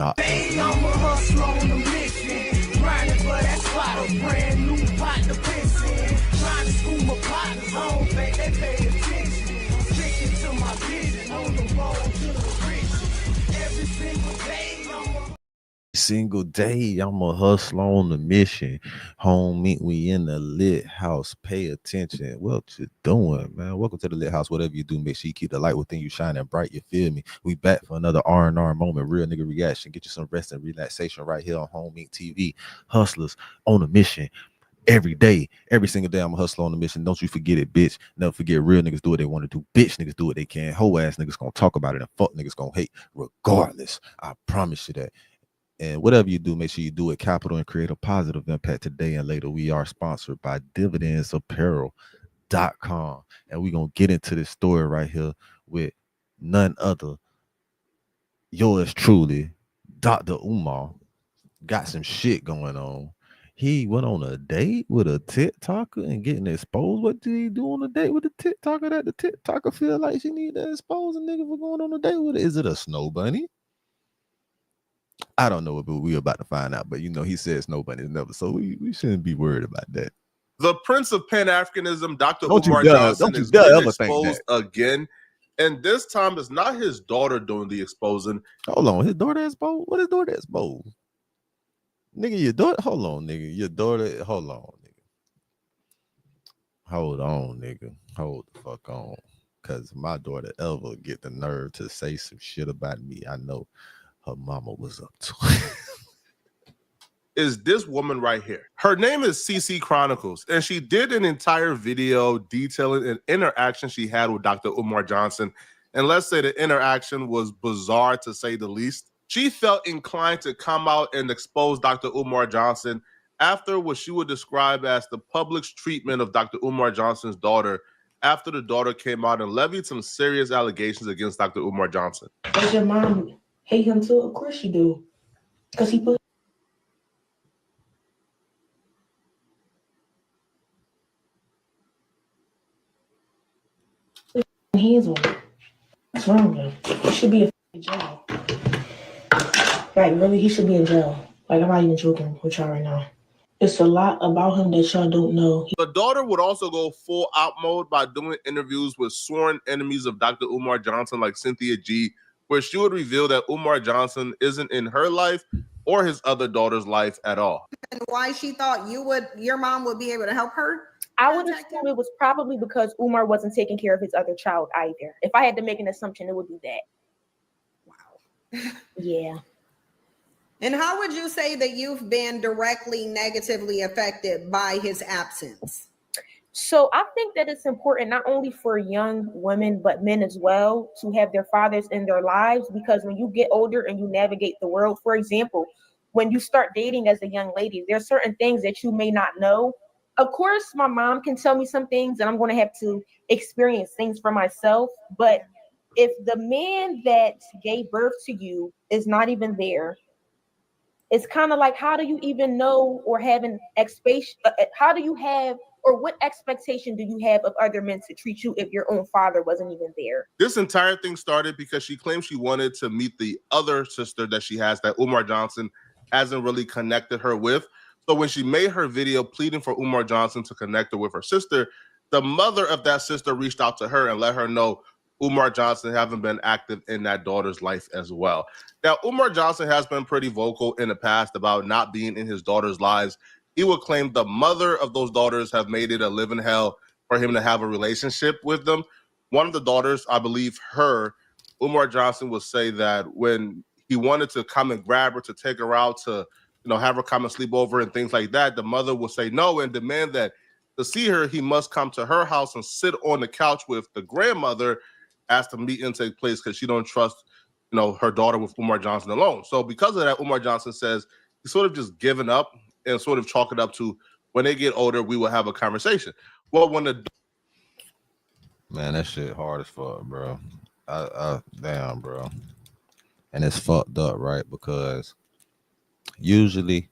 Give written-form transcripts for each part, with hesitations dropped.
Hey, I'm a hustler on a mission, grinding for that spot, a brand new pot to piss in. Trying to school my partners, I don't think they pay attention. I'm sticking to my vision, on the road to the riches. Every single day, I'm a hustler on a mission. Homie, we in the lit house. Pay attention. What you doing, man? Welcome to the lit house. Whatever you do, make sure you keep the light within you shining bright. You feel me? We back for another R&R moment. Real nigga reaction. Get you some rest and relaxation right here on HOMEIncTV. Hustlers on a mission. Every day, every single day, I'm a hustler on a mission. Don't you forget it, bitch. Never forget, real niggas do what they want to do. Bitch niggas do what they can. Hoe ass niggas gonna talk about it, and fuck niggas gonna hate regardless. I promise you that. And whatever you do, make sure you do it capital and create a positive impact today and later. We are sponsored by dividendsapparel.com. And we're going to get into this story right here with none other, yours truly, Dr. Umar. Got some shit going on. He went on a date with a TikToker and getting exposed. What did he do on a date with a TikToker that the TikToker feel like she need to expose a nigga for going on a date with it? Is it a snow bunny? I don't know, but we're about to find out. But, you know, he says nobody's never, so we shouldn't be worried about that. The Prince of Pan-Africanism, Dr. Umar Johnson, is getting exposed again. And this time, it's not his daughter doing the exposing. Hold on, his daughter exposed? What is daughter exposed? Nigga, your daughter, hold on, nigga. Your daughter, hold on, nigga. Hold on, nigga. Hold the fuck on. Because my daughter ever get the nerve to say some shit about me, I know her mama was up to it. Is this woman right here. Her name is CC Chronicles, and she did an entire video detailing an interaction she had with Dr. Umar Johnson. And let's say the interaction was bizarre to say the least. She felt inclined to come out and expose Dr. Umar Johnson after what she would describe as the public's treatment of Dr. Umar Johnson's daughter after the daughter came out and levied some serious allegations against Dr. Umar Johnson. Does your mom hate him too? Of course you do. Because he put hands on him. What's wrong with him? He should be in jail. Like, really, he should be in jail. Like, I'm not even joking with y'all right now. It's a lot about him that y'all don't know. The daughter would also go full out mode by doing interviews with sworn enemies of Dr. Umar Johnson like Cynthia G, where she would reveal that Umar Johnson isn't in her life or his other daughter's life at all. And why she thought your mom would be able to help her? I would assume it was probably because Umar wasn't taking care of his other child either. If I had to make an assumption, it would be that. Wow. Yeah. And how would you say that you've been directly negatively affected by his absence? So I think that it's important not only for young women, but men as well, to have their fathers in their lives, because when you get older and you navigate the world, for example, when you start dating as a young lady, there are certain things that you may not know. Of course, my mom can tell me some things and I'm going to have to experience things for myself. But if the man that gave birth to you is not even there, it's kind of like, how do you even know or have an expectation? How do you have, or what expectation do you have of other men to treat you if your own father wasn't even there? This entire thing started because she claimed she wanted to meet the other sister that she has that Umar Johnson hasn't really connected her with. So when she made her video pleading for Umar Johnson to connect her with her sister, the mother of that sister reached out to her and let her know Umar Johnson haven't been active in that daughter's life as well. Now, Umar Johnson has been pretty vocal in the past about not being in his daughter's lives. He would claim the mother of those daughters have made it a living hell for him to have a relationship with them. One of the daughters, I believe Umar Johnson would say that when he wanted to come and grab her to take her out to, have her come and sleep over and things like that, the mother would say no and demand that to see her, he must come to her house and sit on the couch with the grandmother as the meeting take place because she don't trust, her daughter with Umar Johnson alone. So because of that, Umar Johnson says he's sort of just given up and sort of chalk it up to when they get older, we will have a conversation. Well, man, that shit hard as fuck, bro. Damn, bro. And it's fucked up, right? Because usually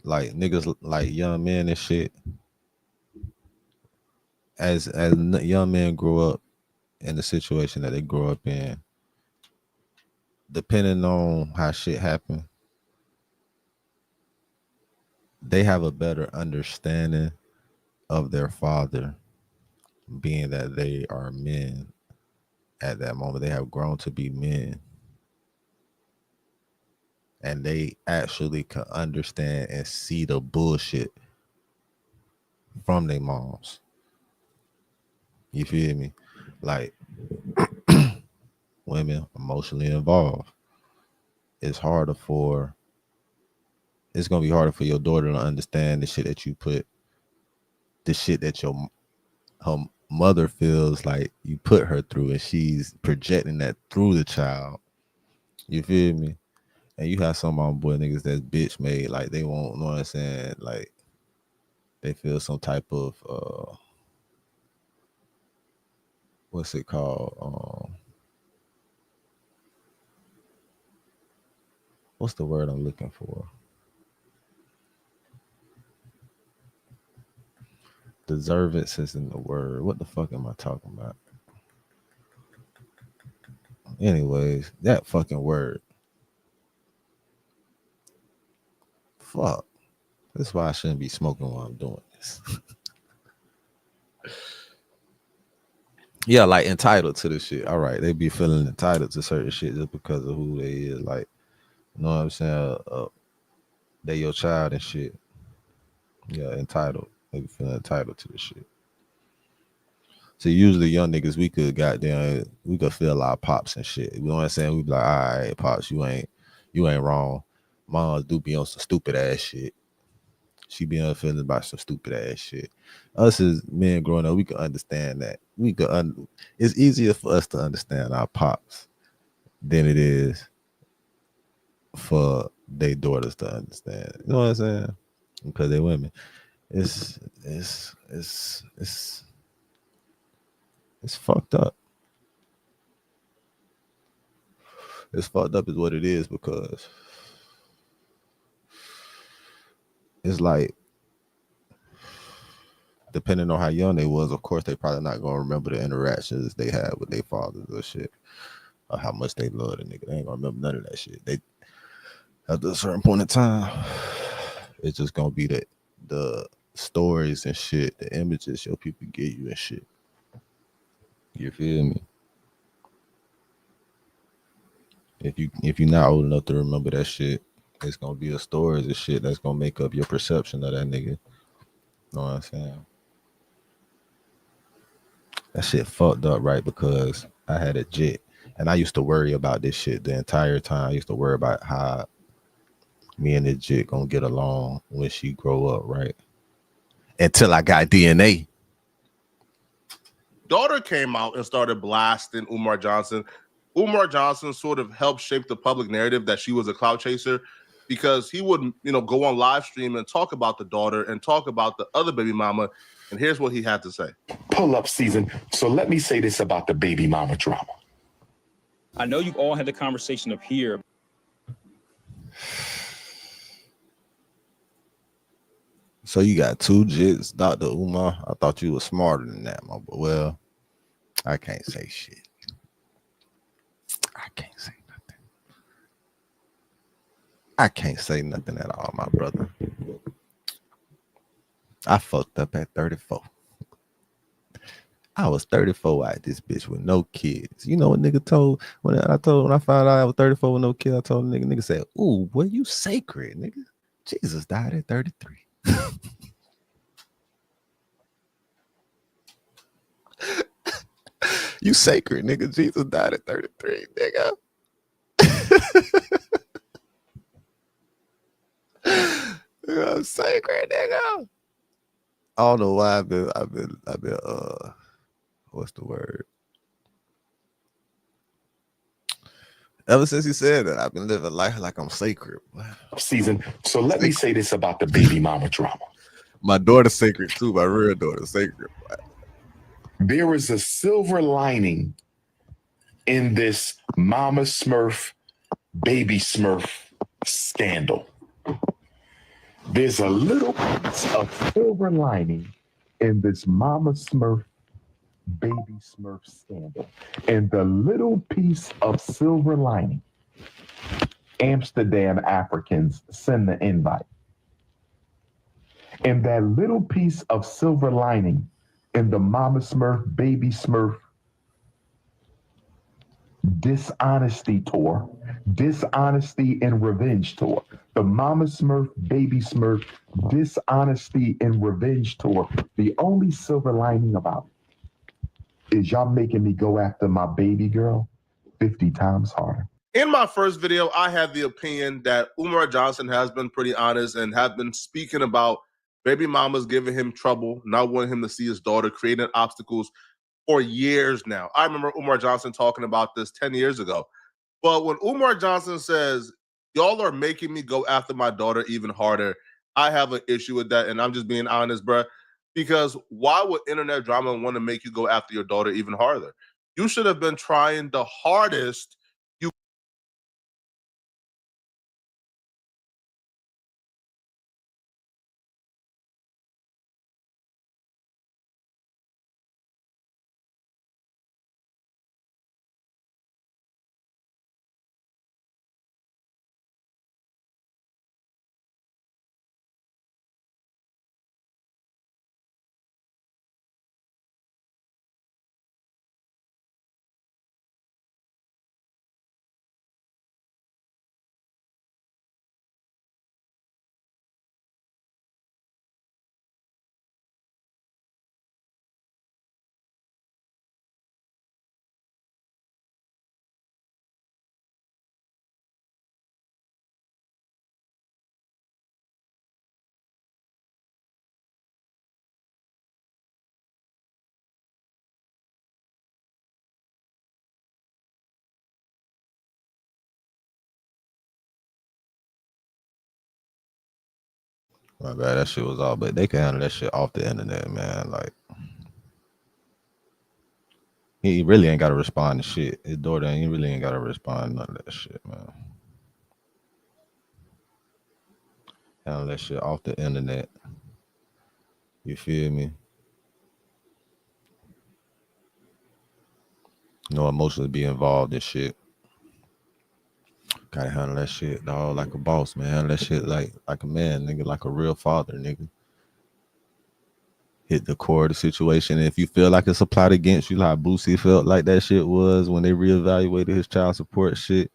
like niggas, like young men and shit, as young men grow up in the situation that they grow up in, depending on how shit happen, they have a better understanding of their father, being that they are men at that moment. They have grown to be men. And they actually can understand and see the bullshit from their moms. You feel me? Like women emotionally involved. It's gonna be harder for your daughter to understand the shit that you put, the shit that her mother feels like you put her through, and she's projecting that through the child. You feel me? And you have some on boy niggas that's bitch made, like they won't know what I'm saying, like they feel some type of what's it called? What's the word I'm looking for? Deservance isn't the word. What the fuck am I talking about? Anyways, that fucking word. Fuck. That's why I shouldn't be smoking while I'm doing this. Yeah, like entitled to this shit. All right, they be feeling entitled to certain shit just because of who they is. Like, you know what I'm saying? They your child and shit. Yeah, entitled. They be feeling entitled to this shit. So usually young niggas, we could feel our pops and shit. You know what I'm saying? We be like, all right, pops, you ain't wrong. Moms do be on some stupid ass shit. She be on feelings about some stupid ass shit. Us as men growing up, we can understand that. It's easier for us to understand our pops than it is for their daughters to understand. You know what I'm saying? Because they're women. It's fucked up. It's fucked up is what it is, because it's like, depending on how young they was, of course they probably not gonna remember the interactions they had with their fathers or shit, or how much they love the nigga. They ain't gonna remember none of that shit. They, at a certain point in time, it's just gonna be the stories and shit, the images your people get you and shit. You feel me? If you're not old enough to remember that shit, it's gonna be the stories and shit that's gonna make up your perception of that nigga. You know what I'm saying? That shit fucked up, right? Because I had a jet, and I used to worry about this shit the entire time. I used to worry about how me and the jit gonna get along when she grow up, right? Until I got DNA. Daughter came out and started blasting Umar Johnson. Umar Johnson sort of helped shape the public narrative that she was a clout chaser, because he would, go on live stream and talk about the daughter and talk about the other baby mama. And here's what he had to say. Pull-up season. So let me say this about the baby mama drama. I know you all had the conversation up here. So you got two jits, Dr. Umar. I thought you were smarter than that, my boy. Well, I can't say shit. I can't say nothing. I can't say nothing at all, my brother. I fucked up at 34. I was 34 out this bitch with no kids. You know what nigga told when I found out I was 34 with no kids? I told the nigga said, "Ooh, boy, you sacred, nigga. Jesus died at 33." You sacred, nigga. Jesus died at 33, nigga. You're sacred, nigga. I don't know why I've been what's the word? Ever since he said that, I've been living life like I'm sacred. Season. So let me say this about the baby mama drama. My daughter's sacred too. My real daughter's sacred. There is a silver lining in this Mama Smurf, Baby Smurf scandal. There's a little piece of silver lining in this Mama Smurf, Baby Smurf scandal. And the little piece of silver lining Amsterdam Africans send the invite. And that little piece of silver lining in the Mama Smurf, Baby Smurf dishonesty tour, dishonesty and revenge tour, the Mama Smurf, Baby Smurf dishonesty and revenge tour, the only silver lining about it is y'all making me go after my baby girl 50 times harder. In my first video, I had the opinion that Umar Johnson has been pretty honest and have been speaking about baby mamas giving him trouble, not wanting him to see his daughter, creating obstacles for years now. I remember Umar Johnson talking about this 10 years ago. But when Umar Johnson says, y'all are making me go after my daughter even harder, I have an issue with that. And I'm just being honest, bruh. Because why would internet drama want to make you go after your daughter even harder? You should have been trying the hardest. My bad, that shit was all, but they can handle that shit off the internet, man. Like, he really ain't got to respond to shit. His daughter, he really ain't got to respond to none of that shit, man. Handle that shit off the internet. You feel me? No emotionally be involved in shit. Gotta handle that shit, dog, like a boss, man. Handle that shit like a man, nigga, like a real father, nigga. Hit the core of the situation. And if you feel like it's a plot against you, like Boosie felt like that shit was when they reevaluated his child support shit,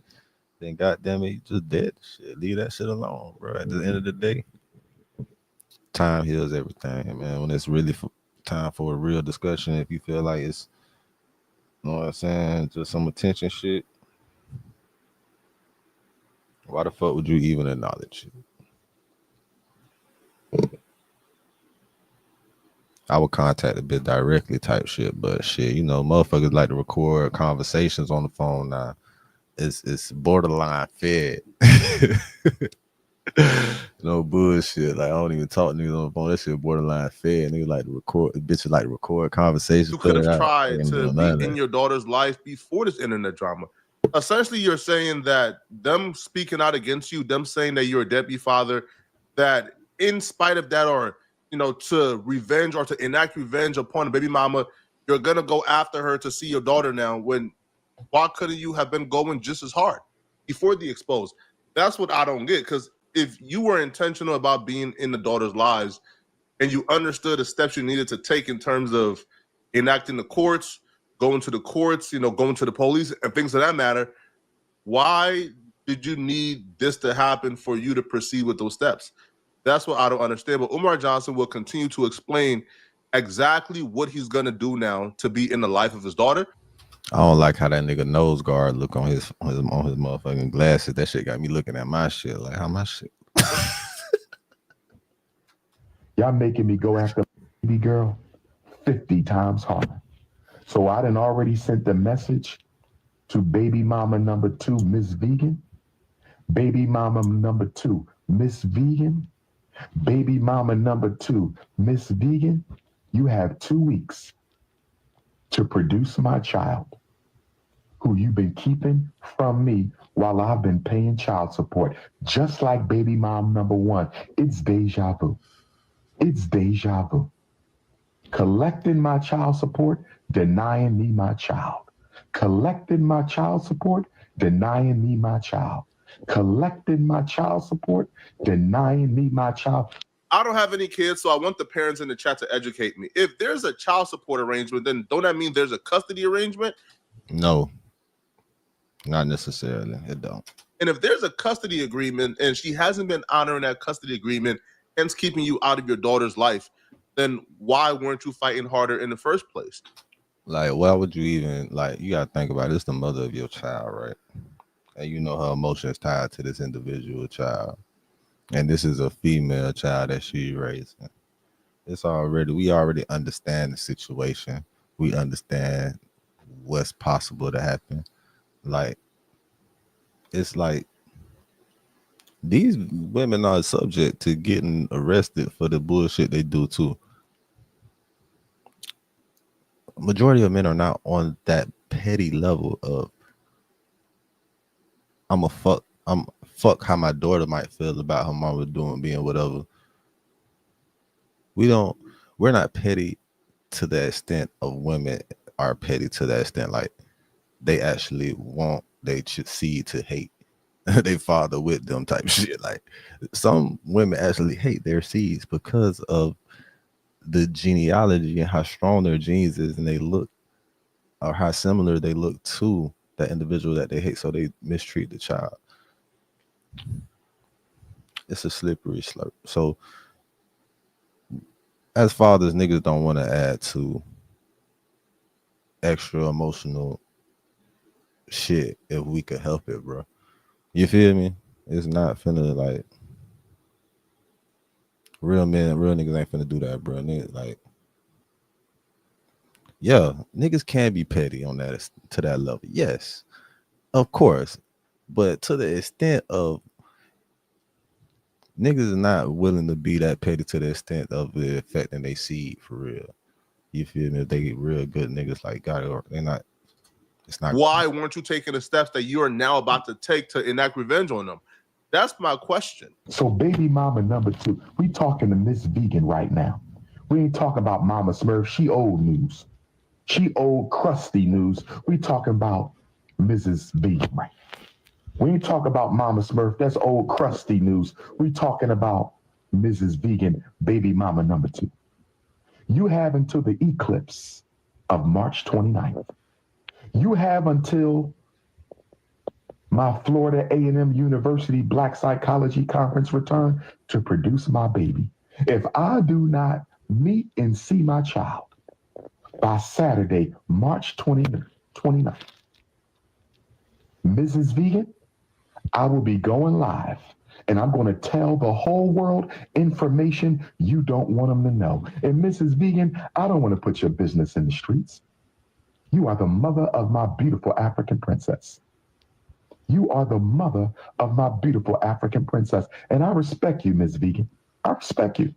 then goddamn it, you just dead shit. Leave that shit alone, bro. At the end of the day, time heals everything, man. When it's really time for a real discussion, if you feel like it's, you know what I'm saying, just some attention shit, why the fuck would you even acknowledge it? I would contact a bit directly type shit, but shit, you know, motherfuckers like to record conversations on the phone now. It's borderline fed. No bullshit. Like, I don't even talk to niggas on the phone. That shit borderline fed. Niggas like to record, bitches like to record conversations. You could have tried to be in your daughter's life before this internet drama. Essentially, you're saying that them speaking out against you, them saying that you're a deadbeat father, that in spite of that, or, you know, to revenge or to enact revenge upon a baby mama, you're gonna go after her to see your daughter now. When why couldn't you have been going just as hard before the expose? That's what I don't get. Because if you were intentional about being in the daughter's lives and you understood the steps you needed to take in terms of enacting the courts, going to the courts, you know, going to the police and things of that matter, why did you need this to happen for you to proceed with those steps? That's what I don't understand. But Umar Johnson will continue to explain exactly what he's going to do now to be in the life of his daughter. I don't like how that nigga nose guard look on his motherfucking glasses. That shit got me looking at my shit like, how my shit. Y'all making me go after baby girl 50 times harder. So I done already sent the message to baby mama number 2, Miss Vegan. Baby mama number 2, Miss Vegan. Baby mama number 2, Miss Vegan. You have 2 weeks to produce my child, who you've been keeping from me while I've been paying child support. Just like baby mom number 1, it's deja vu. It's deja vu. Collecting my child support, denying me my child. Collecting my child support, denying me my child, collecting my child support, denying me my child. I don't have any kids, so I want the parents in the chat to educate me. If there's a child support arrangement, then don't that mean there's a custody arrangement? No, not necessarily. It don't. And if there's a custody agreement and she hasn't been honoring that custody agreement, hence keeping you out of your daughter's life, then why weren't you fighting harder in the first place? Like, why would you even, like, you gotta think about it. It's the mother of your child, right? And you know her emotions tied to this individual child. And this is a female child that she's raising. We already understand the situation. We understand what's possible to happen. Like, it's like these women are subject to getting arrested for the bullshit they do too. Majority of men are not on that petty level of I'm fuck how my daughter might feel about her mama being whatever. We're not petty to the extent of women are petty to that extent. Like, they actually want they seed to hate they father with them type shit. Like, some women actually hate their seeds because of the genealogy and how strong their genes is, and they look, or how similar they look to that individual that they hate, so they mistreat the child. It's a slippery slope. So as fathers, niggas don't want to add to extra emotional shit if we could help it, bro. You feel me? It's not finna, like, real niggas ain't finna do that, bro. Niggas, like, yeah, niggas can be petty on that, to that level. Yes, of course. But to the extent of niggas is not willing to be that petty to the extent of the affecting they seed for real. You feel me? If they get real good niggas like God, or they're not. It's not. Why weren't you taking the steps that you are now about to take to enact revenge on them? That's my question. So baby mama number 2, we talking to Miss Vegan right now. We ain't talking about Mama Smurf. She old news. She old crusty news. We talking about Mrs. Vegan, right? We ain't talking about Mama Smurf. That's old crusty news. We talking about Mrs. Vegan, baby mama number 2. You have until the eclipse of March 29th. You have until my Florida A&M University Black Psychology Conference return to produce my baby. If I do not meet and see my child by Saturday, March 29th, Mrs. Vegan, I will be going live, and I'm going to tell the whole world information you don't want them to know. And Mrs. Vegan, I don't want to put your business in the streets. You are the mother of my beautiful African princess. You are the mother of my beautiful African princess. And I respect you, Ms. Vegan. I respect you.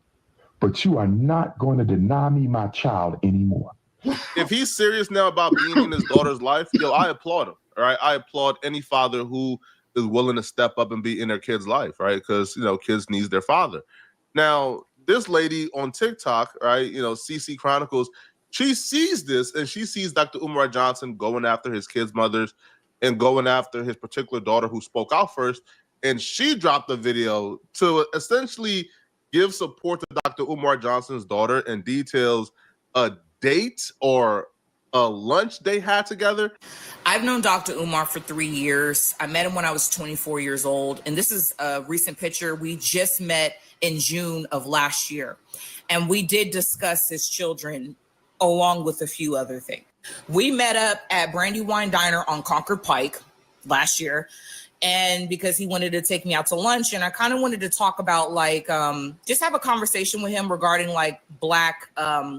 But you are not going to deny me my child anymore. If he's serious now about being in his daughter's life, yo, I applaud him. All right. I applaud any father who is willing to step up and be in their kid's life, right? Because, you know, kids need their father. Now, this lady on TikTok, right, you know, CC Chronicles, she sees this and she sees Dr. Umar Johnson going after his kids' mothers and going after his particular daughter who spoke out first. And she dropped a video to essentially give support to Dr. Umar Johnson's daughter and details a date or a lunch they had together. I've known Dr. Umar for 3 years. I met him when I was 24 years old. And this is a recent picture. We just met in June of last year. And we did discuss his children along with a few other things. We met up at Brandywine Diner on Concord Pike last year. And because he wanted to take me out to lunch, and I kind of wanted to talk about, like, just have a conversation with him regarding, like, Black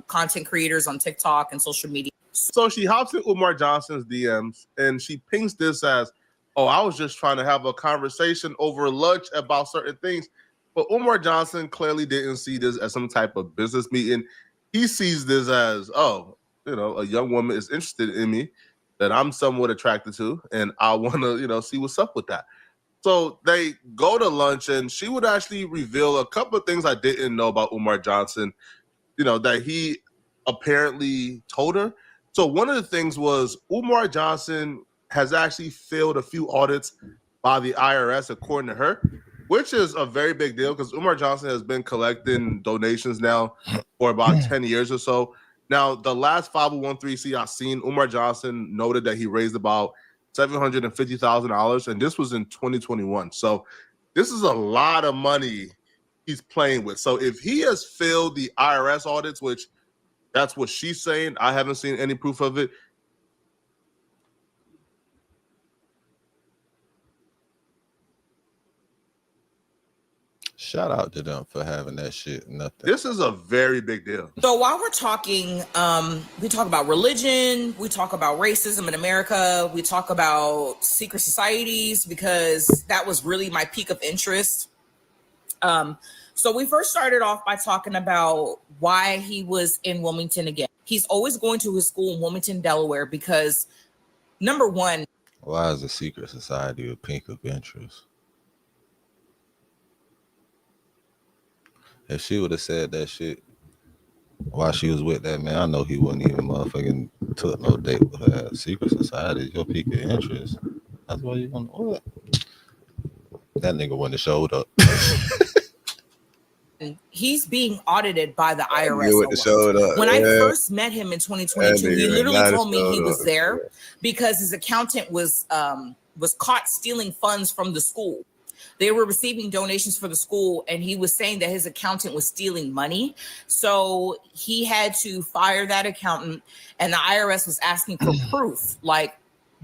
content creators on TikTok and social media. So she hops in Umar Johnson's DMs and she pings this as, oh, I was just trying to have a conversation over lunch about certain things. But Umar Johnson clearly didn't see this as some type of business meeting. He sees this as, oh, you know, a young woman is interested in me that I'm somewhat attracted to, and I want to, you know, see what's up with that. So they go to lunch, and she would actually reveal a couple of things I didn't know about Umar Johnson, you know, that he apparently told her. So one of the things was Umar Johnson has actually failed a few audits by the IRS, according to her, which is a very big deal because Umar Johnson has been collecting donations now for about 10 years or so. Now, the last 501(c)(3) I seen, Umar Johnson noted that he raised about $750,000, and this was in 2021. So this is a lot of money he's playing with. So if he has failed the IRS audits, which that's what she's saying, I haven't seen any proof of it. Shout out to them for having that shit. Nothing. This is a very big deal. So while we're talking, we talk about religion, we talk about racism in America, we talk about secret societies, because that was really my peak of interest. So we first started off by talking about why he was in Wilmington again. He's always going to his school in Wilmington, Delaware, because number one. Why is a secret society a peak of interest? If she would have said that shit while she was with that man, I know he wouldn't even motherfucking took no date with her. Secret society is your peak of interest. That's why you want to what? That nigga wouldn't have showed up. He's being audited by the IRS. When I first met him in 2022, he literally told me he was there because his accountant was caught stealing funds from the school. They were receiving donations for the school, and he was saying that his accountant was stealing money. So he had to fire that accountant, and the IRS was asking for proof, like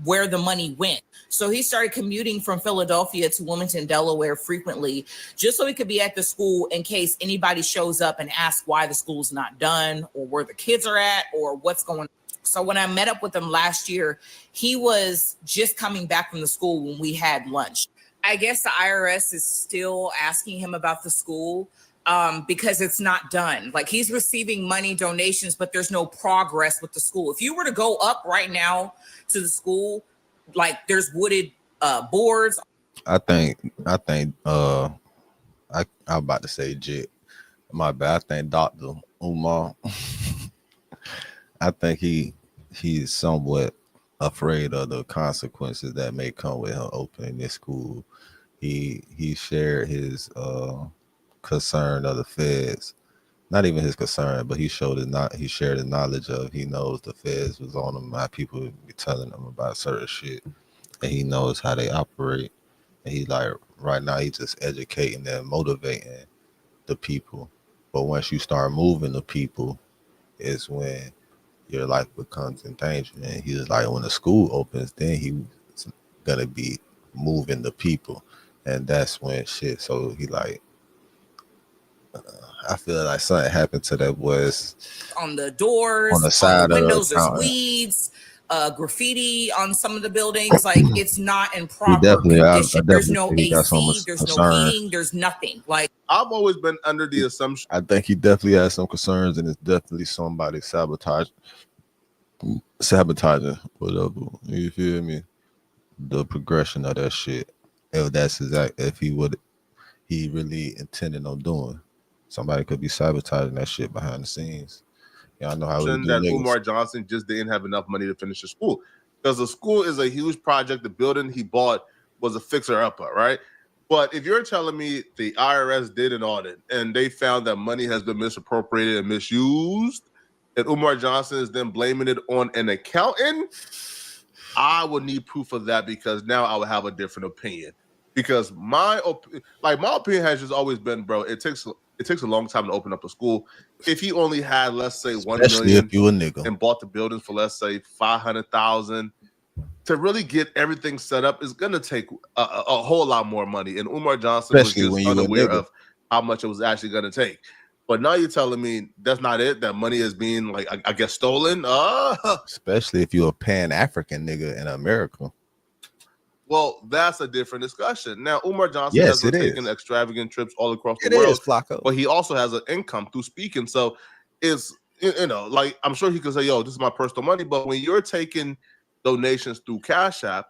where the money went. So he started commuting from Philadelphia to Wilmington, Delaware frequently, just so he could be at the school in case anybody shows up and asks why the school's not done or where the kids are at or what's going on. So when I met up with him last year, he was just coming back from the school when we had lunch. I guess the IRS is still asking him about the school because it's not done. Like, he's receiving money, donations, but there's no progress with the school. If you were to go up right now to the school, like, there's wooded boards. I'm about to say Jit. My bad. I think Dr. Umar. I think he's somewhat afraid of the consequences that may come with him opening this school. He shared his concern of the feds, not even his concern, but he shared his knowledge of, he knows the feds was on him, my people be telling him about certain shit, and he knows how they operate, and he like right now he's just educating and motivating the people. But once you start moving the people is when your life becomes in danger. And he was like, when the school opens, then he's gonna be moving the people, and that's when shit. So he like, I feel like something happened to that boys on the doors, on the side on the windows. of the there's weeds, graffiti on some of the buildings. Like, it's not in proper condition. There's no AC, there's no heating, there's nothing. Like, I've always been under the assumption. I think he definitely has some concerns, and it's definitely somebody sabotaging whatever. You feel me? The progression of that shit. If that's if he really intended on doing. Somebody could be sabotaging that shit behind the scenes. Y'all know how we do that niggas. Umar Johnson just didn't have enough money to finish the school, because the school is a huge project. The building he bought was a fixer-upper, right? But if you're telling me the IRS did an audit and they found that money has been misappropriated and misused, and Umar Johnson is then blaming it on an accountant, I would need proof of that, because now I would have a different opinion. Because my opinion has just always been, bro, it takes a long time to open up a school. If he only had, let's say, $1 million if you a nigga and bought the buildings for, let's say, $500,000, to really get everything set up is gonna take a whole lot more money. And Umar Johnson especially was just unaware of how much it was actually gonna take. But now you're telling me that's not it. That money is being, like, I guess, stolen. Especially if you're a Pan-African nigga in America. Well, that's a different discussion. Now, Umar Johnson has been taking extravagant trips all across the world, but he also has an income through speaking. So it's, like, I'm sure he could say, yo, this is my personal money. But when you're taking donations through Cash App,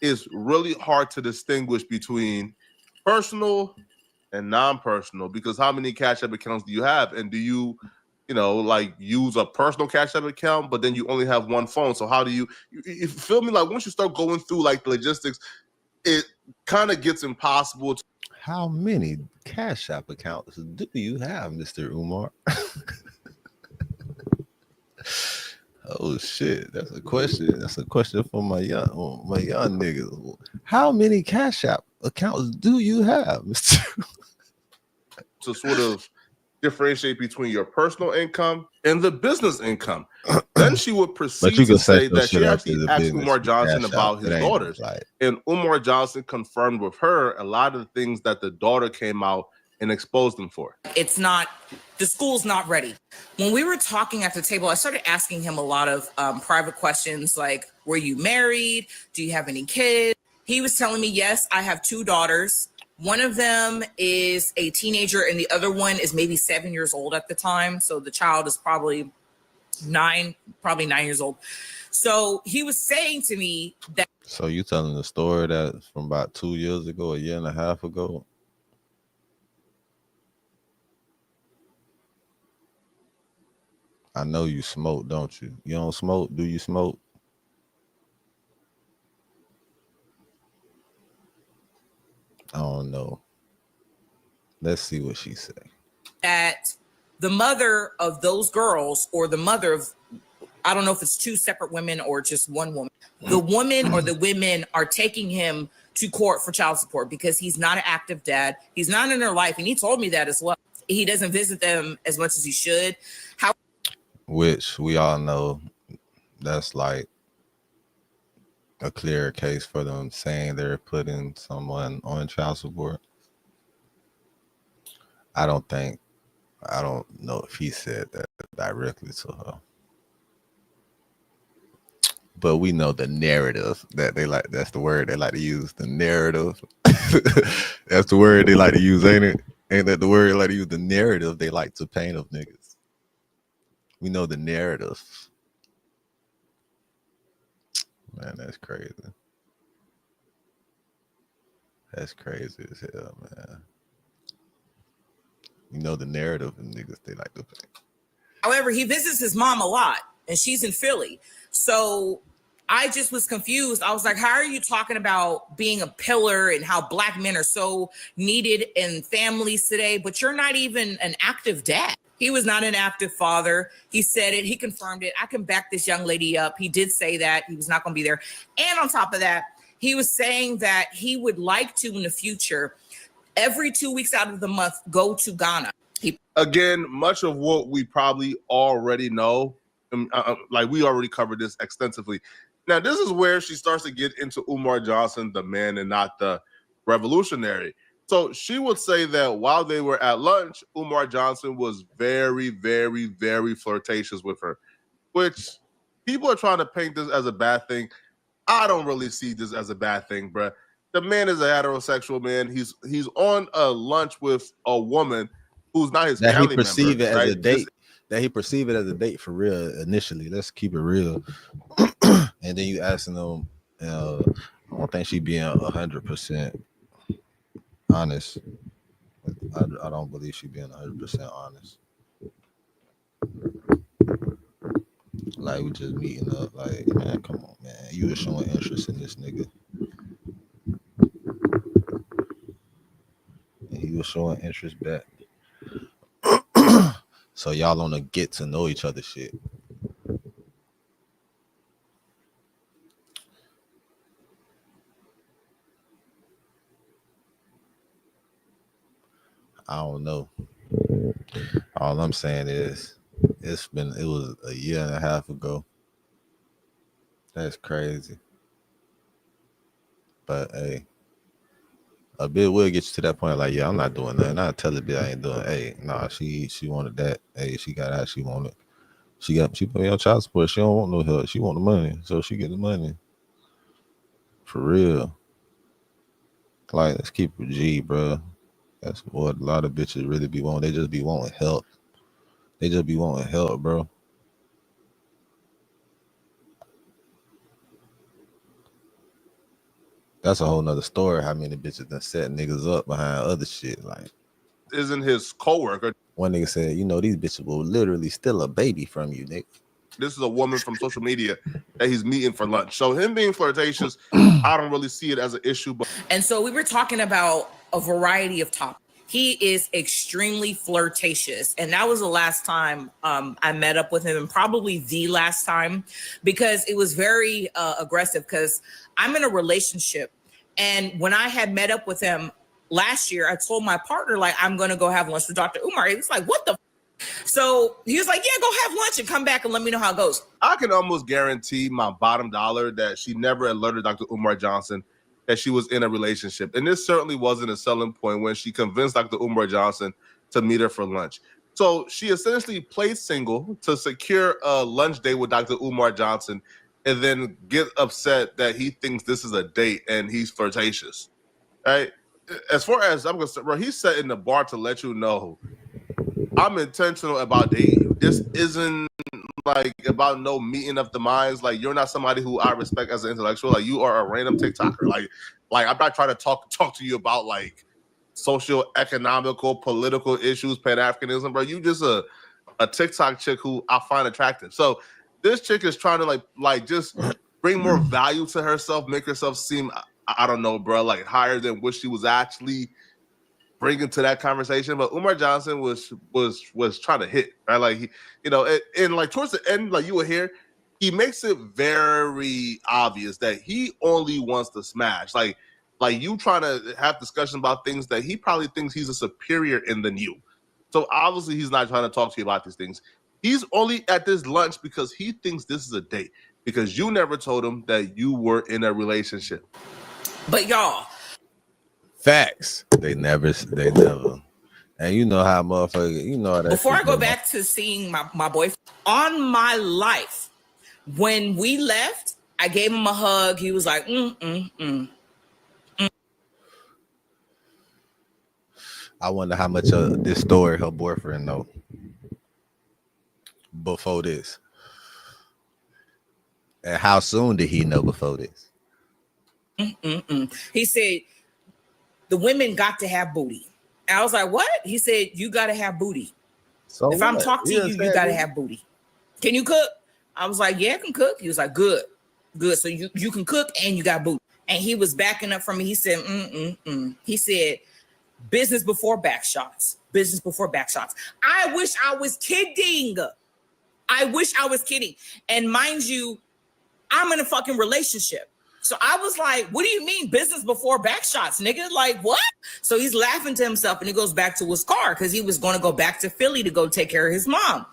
it's really hard to distinguish between personal and non-personal, because how many Cash App accounts do you have? And do you like use a personal Cash App account, but then you only have one phone. So how do you feel me? Like once you start going through like the logistics, it kind of gets impossible. How many Cash App accounts do you have, Mr. Umar? Oh shit, that's a question. That's a question for my young niggas. How many Cash App accounts do you have, Mr. To sort of differentiate between your personal income and the business income. Then she would proceed to say that she actually asked Umar Johnson about his daughters. And Umar Johnson confirmed with her a lot of the things that the daughter came out and exposed them for. It's not, the school's not ready. When we were talking at the table, I started asking him a lot of private questions like, were you married? Do you have any kids? He was telling me, yes, I have 2 daughters. One of them is a teenager and the other one is maybe 7 years old at the time. So the child is probably 9 years old. So he was saying to me that. So you telling the story that from about 2 years ago, a year and a half ago? I know you smoke, don't you? You don't smoke? Do you smoke? I don't know. Let's see what she say. That the mother of those girls, or the mother of, I don't know if it's 2 separate women or just one woman, the woman or the women are taking him to court for child support because he's not an active dad. He's not in their life. And he told me that as well. He doesn't visit them as much as he should. Which we all know that's like a clear case for them saying they're putting someone on child support. I don't know if he said that directly to her. But we know the narrative that they like. That's the word they like to use. The narrative. That's the word they like to use, ain't it? Ain't that the word they like to use? The narrative they like to paint of niggas. We know the narrative. Man, that's crazy. That's crazy as hell, man. You know the narrative of niggas they like to paint. However, he visits his mom a lot and she's in Philly. So I just was confused. I was like, how are you talking about being a pillar and how Black men are so needed in families today, but you're not even an active dad? He was not an active father. He said it. He confirmed it. I can back this young lady up. He did say that he was not going to be there. And on top of that, he was saying that he would like to, in the future, every 2 weeks out of the month, go to Ghana. Again, much of what we probably already know, like we already covered this extensively. Now, this is where she starts to get into Umar Johnson, the man and not the revolutionary. So she would say that while they were at lunch, Umar Johnson was very, very, very flirtatious with her, which people are trying to paint this as a bad thing. I don't really see this as a bad thing, bruh. The man is a heterosexual man. He's on a lunch with a woman who's not his family member. That he perceive it as a date. That he perceive it as a date for real initially. Let's keep it real. And then you asking them, I don't think she being 100% honest. I don't believe she being 100% honest. Like we just meeting up. Like, man, come on, man. You were showing interest in this nigga. And he was showing interest back. So y'all on a get to know each other shit. I don't know. All I'm saying is it was a year and a half ago. That's crazy. But hey, a bit will get you to that point like, yeah, I'm not doing that. And I tell the bitch I ain't doing. Hey, nah, she wanted that. Hey, she got how she wanted. She put me on child support. She don't want no help. She want the money. So she get the money. For real. Like, let's keep it G, bro. That's what a lot of bitches really be wanting. They just be wanting help. They just be wanting help, bro. That's a whole nother story. How many bitches done set niggas up behind other shit? Like, isn't his coworker? One nigga said, you know, these bitches will literally steal a baby from you, nigga. This is a woman from social media that he's meeting for lunch. So him being flirtatious, I don't really see it as an issue. But And so we were talking about a variety of topics. He is extremely flirtatious. And that was the last time I met up with him, and probably the last time, because it was very aggressive, because I'm in a relationship. And when I had met up with him last year, I told my partner, like, I'm going to go have lunch with Dr. Umar. He was like, what the? So he was like, yeah, go have lunch and come back and let me know how it goes. I can almost guarantee my bottom dollar that she never alerted Dr. Umar Johnson that she was in a relationship. And this certainly wasn't a selling point when she convinced Dr. Umar Johnson to meet her for lunch. So she essentially played single to secure a lunch date with Dr. Umar Johnson, and then get upset that he thinks this is a date and he's flirtatious. Right? As far as I'm concerned, bro, he's setting the bar to let you know I'm intentional about dating you. This isn't like about no meeting of the minds. Like, you're not somebody who I respect as an intellectual. Like, you are a random TikToker. Like I'm not trying to talk to you about like social, economical, political issues, Pan-Africanism, bro. You just a TikTok chick who I find attractive. So this chick is trying to like just bring more value to herself, make herself seem, I don't know, bro, like higher than what she was actually bringing to that conversation. But Umar Johnson was trying to hit, right? Like, he, you know, and like towards the end, like you will hear, he makes it very obvious that he only wants to smash. Like you trying to have discussion about things that he probably thinks he's a superior in than you. So obviously he's not trying to talk to you about these things. He's only at this lunch because he thinks this is a date, because you never told him that you were in a relationship. But y'all, facts. They never. And you know how motherfucker, you know that. Before I go back to seeing my boyfriend, on my life, when we left, I gave him a hug. He was like, I wonder how much of this story her boyfriend know before this. And how soon did he know before this? He said, the women got to have booty. And I was like, what? He said, you got to have booty. So if I'm talking to you, you got to have booty. Can you cook? I was like, yeah, I can cook. He was like, good. So you can cook and you got booty. And he was backing up from me. He said, He said, business before back shots. Business before back shots. I wish I was kidding. And mind you, I'm in a fucking relationship. So I was like, what do you mean business before back shots, nigga? Like, what? So he's laughing to himself, and he goes back to his car because he was going to go back to Philly to go take care of his mom.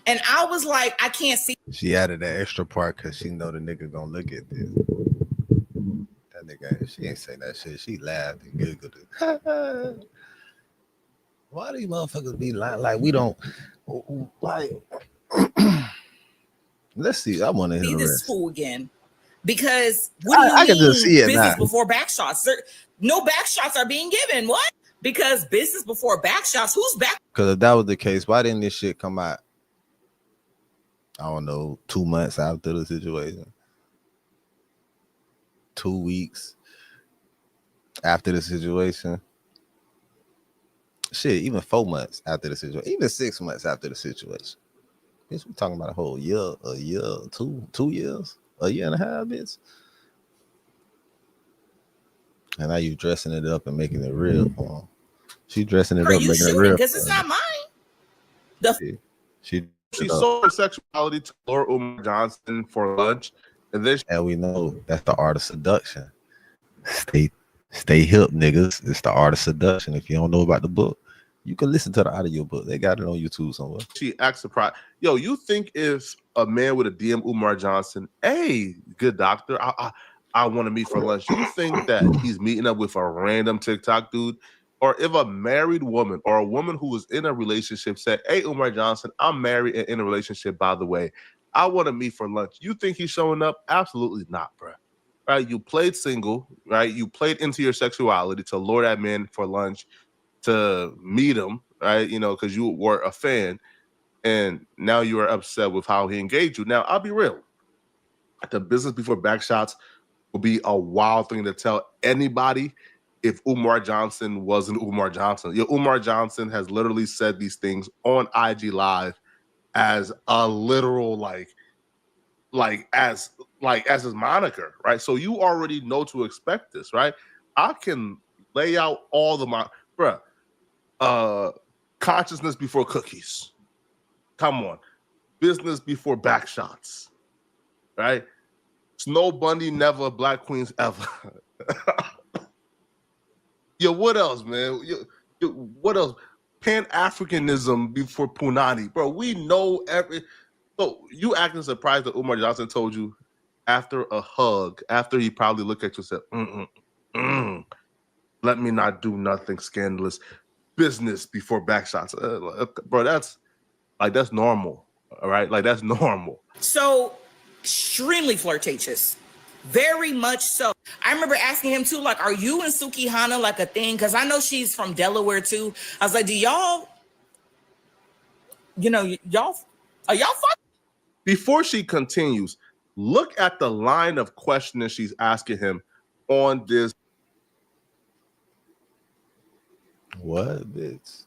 And I was like, I can't see. She added that extra part because she know the nigga gonna look at this. That nigga, she ain't say that shit. She laughed and giggled. Why do you motherfuckers be lying? Like, we don't, like, let's see. I want to hear this fool again. Because what do you mean can just see it business now. before back shots? No back shots are being given. What? Because business before back shots, who's back? Because if that was the case, why didn't this shit come out? I don't know, 2 months after the situation. 2 weeks after the situation. Shit, even 4 months after the situation. Even 6 months after the situation. Bitch, we talking about a whole year, 2 years, a year and a half, bitch. And now you dressing it up and making it real for him. She dressing it up, making it real. Because it's not mine. She sold her sexuality to Laura Umar Johnson for lunch, and we know that's the art of seduction. Stay hip, niggas. It's the art of seduction. If you don't know about the book, you can listen to the audio book. They got it on YouTube somewhere. She asked surprised, yo, you think if a man would have DM Umar Johnson, hey, good doctor, I want to meet for lunch, you think that he's meeting up with a random TikTok dude? Or if a married woman or a woman who was in a relationship said, hey, Umar Johnson, I'm married and in a relationship, by the way, I want to meet for lunch. You think he's showing up? Absolutely not, bro. Right? You played single, right? You played into your sexuality to lure that man for lunch, to meet him, right? You know, because you were a fan, and now you are upset with how he engaged you. Now, I'll be real. The business before back shots will be a wild thing to tell anybody if Umar Johnson wasn't Umar Johnson. Umar Johnson has literally said these things on IG Live as a literal as his moniker, right? So you already know to expect this, right? I can lay out all the consciousness before cookies. Come on. Business before back shots, right? Snow Bunny never, Black Queens ever. Yo, what else, man? What else? Pan-Africanism before Punani. Bro, we know every... So you acting surprised that Umar Johnson told you after a hug, after he probably looked at you and said, let me not do nothing scandalous. Business before back shots. Bro, that's normal. All right? Like, that's normal. So extremely flirtatious. Very much so. I remember asking him too, like, are you and Sukihana like a thing? Because I know she's from Delaware too. I was like, do y'all, are y'all fucking? Before she continues, look at the line of questioning she's asking him on this. What, bitch?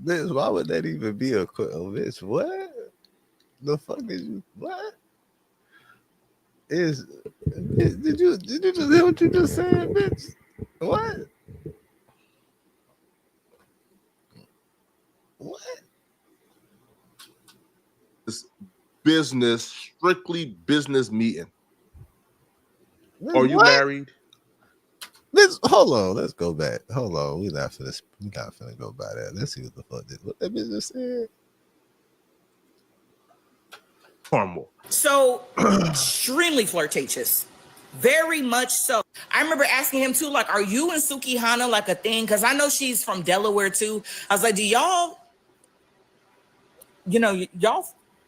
Bitch, why would that even be a question? Bitch, what? The fuck is you? What? Did you just hear what you just said, bitch? What? What? This business, strictly business meeting. Are you married? Hold on, let's go back. Hold on, we not finna go by that. Let's see what the fuck what that bitch just said. Normal. So extremely flirtatious. Very much so. I remember asking him too, like, are you and Sukihana like a thing? Because I know she's from Delaware too. I was like, do y'all, are y'all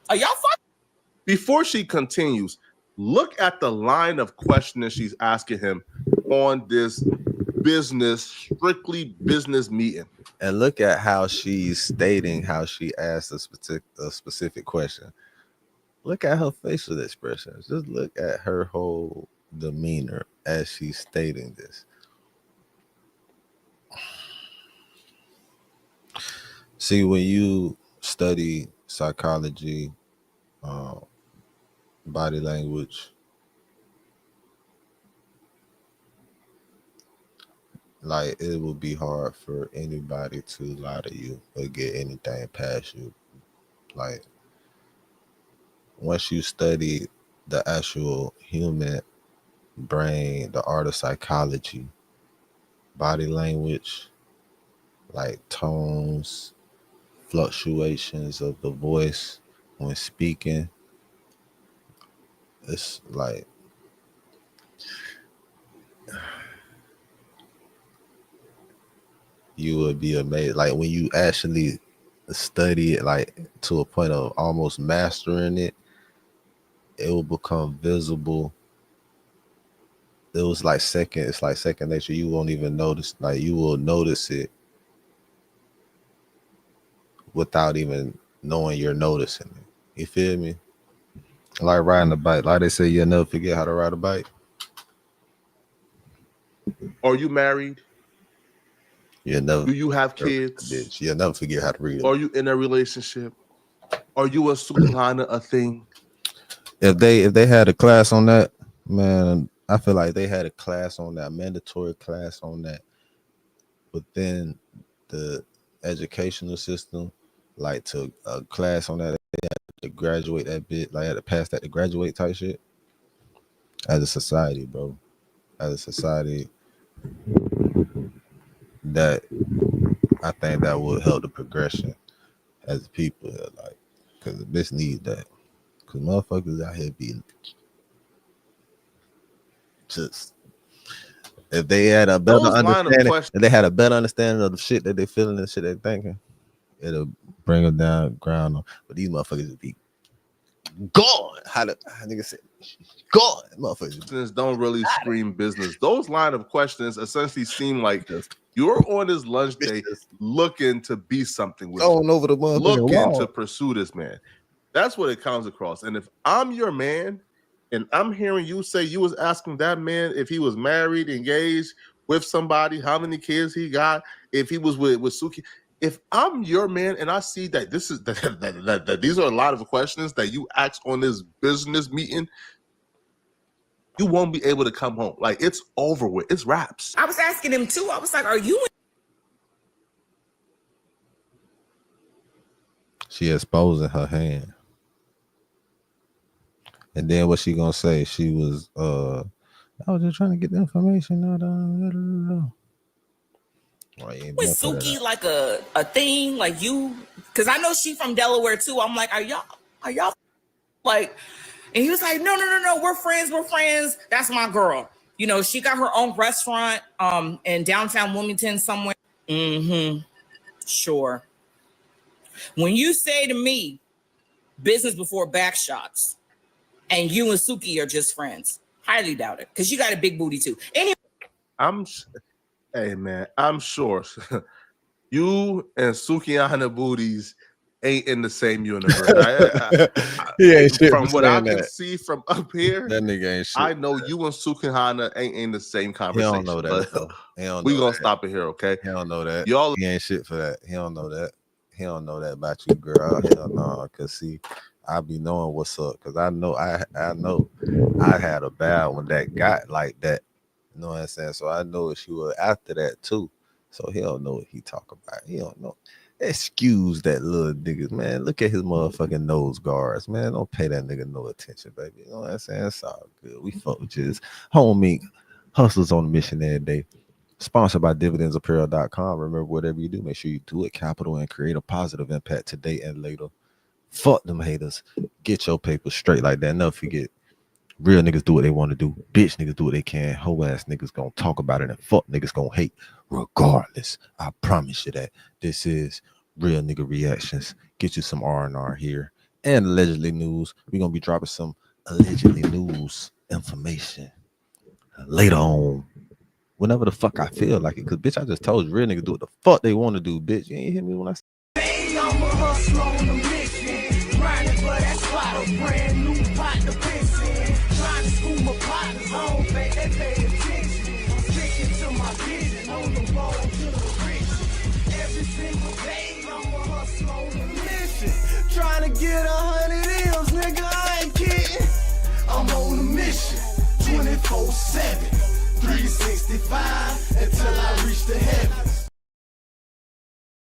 fucking? Before she continues, look at the line of questioning she's asking him on this business, strictly business meeting. And look at how she's stating how she asked a specific question. Look at her facial expressions. Just look at her whole demeanor as she's stating this. See, when you study psychology, body language, like, it will be hard for anybody to lie to you or get anything past you. Like, once you study the actual human brain, the art of psychology, body language, like tones, fluctuations of the voice when speaking, it's like you would be amazed. Like, when you actually study it, like, to a point of almost mastering it, it will become visible. It's like second nature. You won't even notice. Like, you will notice it without even knowing you're noticing it. You feel me? Like riding a bike. Like they say, you'll never forget how to ride a bike. Are you married? You'll never. Do you have kids? Bitch, you'll never forget how to read. Are you in a relationship? Are you a Sukihana a thing? If they had a class on that, man, I feel like they had a class on that, mandatory class on that within the educational system, like to a class on that, they had to graduate that bit, like had to pass that to graduate type shit. As a society, bro, as a society, that I think that would help the progression as people, like, because the bitch need that. Because motherfuckers out here be just, if they had a better understanding, if they had a better understanding of the shit that they feeling and shit they thinking, it'll bring them down ground. But these motherfuckers would be gone. How nigga said, gone. Motherfuckers don't really scream business. Those line of questions essentially seem like you're on this lunch day looking to be something with going over the motherfucking looking wall to pursue this man. That's what it comes across. And if I'm your man And I'm hearing you say you was asking that man if he was married, engaged, with somebody, how many kids he got, if he was with Suki. If I'm your man and I see that this is that these are a lot of questions that you ask on this business meeting, you won't be able to come home. Like, it's over with. It's wraps. I was asking him too. I was like, are you? She exposing her hand. And then what she gonna say? She was I was just trying to get the information out of With Suki like a thing, like you, because I know she from Delaware too. I'm like, are y'all like, and he was like, no, we're friends. That's my girl. You know, she got her own restaurant in downtown Wilmington somewhere. Sure. When you say to me, business before back shots, and you and Suki are just friends, highly doubt it, because you got a big booty too. Anyway, hey man, I'm sure you and Sukiana booties ain't in the same universe. From what I can see from up here, that nigga ain't shit. I know you and Sukiana ain't in the same conversation. He don't know that. We gonna stop it here, okay? He don't know that. Y'all, he ain't shit for that. He don't know that. He don't know that about you, girl. Hell no. Cause see, I be knowing what's up. Cause I know I had a bad one that got like that. You know what I'm saying? So I know she was after that too. So he don't know what he talk about. He don't know. Excuse that little nigga, man. Look at his motherfucking nose guards, man. Don't pay that nigga no attention, baby. You know what I'm saying? It's all good. We fuck with just homie hustlers on a mission every day. Sponsored by dividendsapparel.com. Remember, whatever you do, make sure you do it capital and create a positive impact today and later. Fuck them haters. Get your paper straight like that. Never forget. Real niggas do what they want to do. Bitch niggas do what they can. Hoe ass niggas gonna talk about it and fuck niggas gonna hate regardless. I promise you that. This is Real Nigga Reactions. Get you some R&R here. And allegedly news. We're gonna be dropping some allegedly news information later on. Whenever the fuck I feel like it. Cause bitch, I just told you real niggas do what the fuck they want to do, bitch. You ain't hear me when I said I'm a hustler on a mission. Grinding for that spot, a brand new pot to piss in. Trying to school my partners on, they pay attention. I'm sticking to my vision on the road to the riches. Every single day, I'm a hustler on a mission. Trying to get 100 M's, nigga, I ain't kidding. I'm on a mission, 24/7, 365 until I reach the heaven.